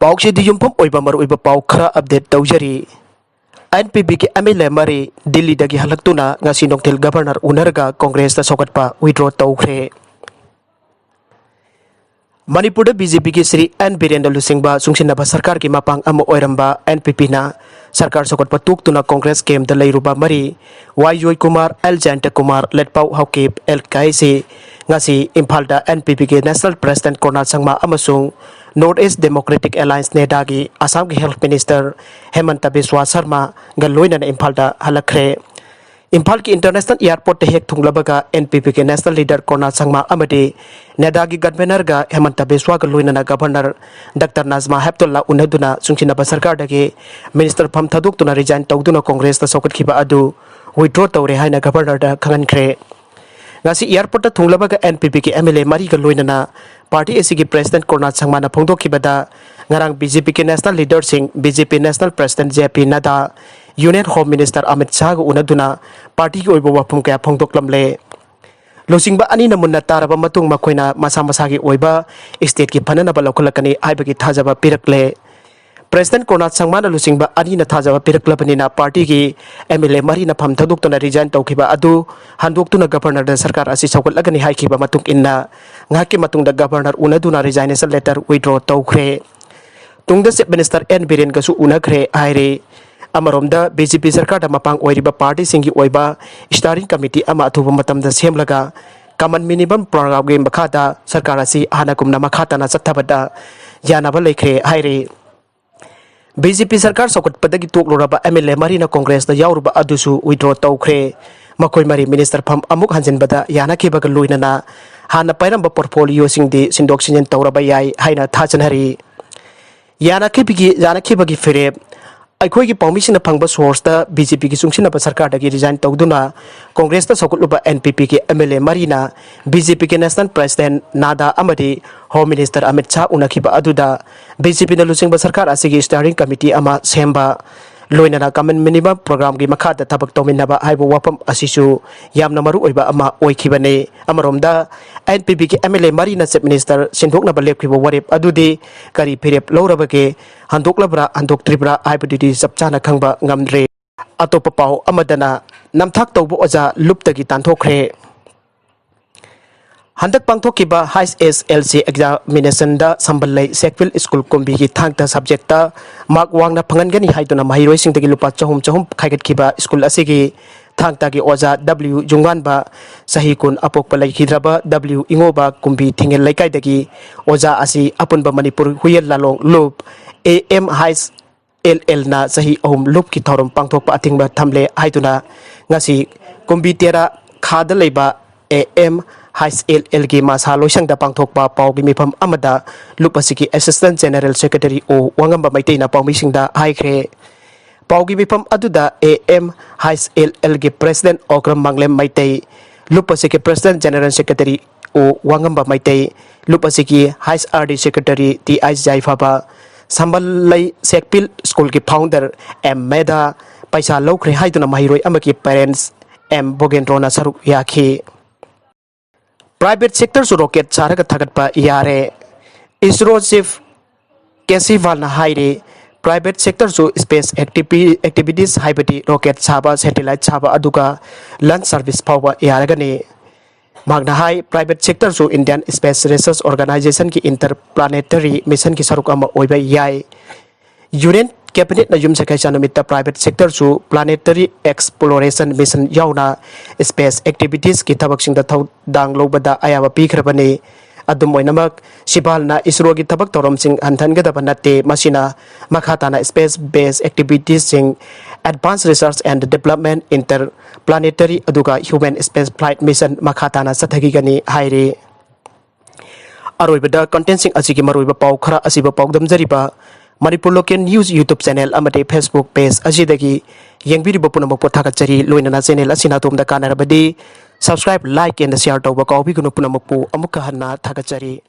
पाउसी युमफम ओइबा मरुइबा पाउ खरा update तौजरी NPP Gi MLA mari Delhi Da Gi Hllkkhre Ngasi Nungthil Governor Unaraga Congress ta Sougtpa withdraw Tokkhre Manipur BJP ki Sri N Birendra Lusingba sungsinaba sarkar ki mapang ama oiramba NPP na sarkar Sougtpa tuktuna Congress kem da leiruba mari Joy Kumar L Janta Kumar Letpau Haukip L Kaisi ngasi Imphal da NPP ki National President Kornal Sangma amasung North East Democratic Alliance ne dagi Assam ki Health Minister Hemanta Biswa Sharma galoina na Imphal da Hllkkhre Imphal ki International Airport te hek thunglabaga NPP ki National Leader Kornal Sangma amadi nedagi Governor ga Hemanta Biswa galoina na Governor Dr. Nazma Heptullah unaduna sungsinaba sarkar dagi Minister Pham Thadoktuna resign tawduna Congress ta Sougtkiba adu withdraw tawre haina Governor da khangankhre Ngasi airport ta thunglabaga NPP ki MLA mari galoina na Party AC ki President Kornal Sangma na phongdokhibada ngarang BJP ki National Leader sing BJP National President JP Nada Union Home Minister Amit Shah ga unaduna party ki oiba wapum kaya phongdoklamle Losingba ani namunna taraba matung makoina masa masa ki oiba state ki phanana ba lokhalakani aibagi thajaba pirakle President Kornal Sangma na Losingba ani na thajaba piraklabani na party ki MLA mari na Pham Thadoktuna resign tawkhiba adu handoktuna Governor da sarkar asi saugatlagani haikhiba matung inna ngaki matung da Governor unaduna resignation letter withdraw tawkhre tungda Chief Minister N Biren gasu unakhre aire amaromda BJP sarkar da mapang oiriba party singi oiba steering committee ama athuba matamda semlaga common minimum program ge makhada sarkar asi hanakumna makhata na chathabada yanaba lekhre aire BJP sarkar Sougtpa dagi tokloraba MLA mari na Congress da yauruba adusu withdraw tawkhre makoi mari Minister Pham amuk hanjinbada yana khibaga loina na hana pairamba portfolio singdi sindok sinyen tawraba yai haina thajanhari yana khibagi fere aikhoi gi permission na phangba source ta BJP ki sungsinaba sarkar dagi resign tawduna Congress ta Sougtluba NPP ki MLA mari na BJP ki National President Nada amadi Home Minister Amit Shah unakhiba aduda BJP na lusingba sarkar asigi steering committee ama semba loina na common minimum program gi makhada thabak tawminaba haibo wapam asisu yamna maru oiba ama oikhibane amaromda NPP ki MLA mari na Chief Minister sindokna ba lepkhiba warep adudi kari phirep lorabage handoklabra handoktribra haibudi sapchana khangba ngamdre atopa pau amadana Namthak Touba Oja Luptagi Tanthokkhre Handak pangthokiba high SLC examination da sambalai Sekville School kombi ki thangta subject ta mark wangna phangangani haiduna mahiroi singdagi lupa chahum khaigat kiba school asigi thangta gi Oja W Jungwan ba sahi kun apok palai khidraba W ingoba kombi thingel laikai dagi Oja asi apunba Manipur huyel lalong loop AM high LL na sahi ahum loop ki thorum pangthokpa atingba thamle haiduna ngasi kombi tera khada leiba AM High LL gi masa loisang da pangthokpa paugi mifam amada lupasiki Assistant General Secretary o wangamba maitei na paumising da haikre paugi mifam aduda AM High LL gi President Okram Manglem maitei lupasiki President General Secretary o wangamba maitei lupasiki High RD Secretary TI Jaifaba sambalai Sekpil School ki founder M Meda paisa lokre haiduna mahiroi amaki parents M Bogendrona saruk yakhi Private sector su rocket Saraga Thgtpa Yare ISRO chief Kesival na haire private sector su space activities haibati rocket chaba satellite chaba aduga launch service power yaragani magna hai private sector su Indian Space Research Organization ki interplanetary mission ki saruk ama oiba yai Union Cabinet na yum sakai chanumita private sector su planetary exploration mission yauna space activities ki thabak singda dang lobada ayaba pikhrabani adum oinamak sibal na ISRO gi thabak torom sing hantan ga dabanate masina makhata na space based activities sing advanced research and development interplanetary aduga human space flight mission makhata na sathagi gani haire aroibada content sing asigi maroiba pau khara asiba paudam jariba Manipur Local News YouTube channel amate Facebook page asidagi yengbiriba punamok pothagatchari loinana channel asina tomda kanarabadi subscribe like and share tawba kawbi gunu punamok pu amukka hanna thagatchari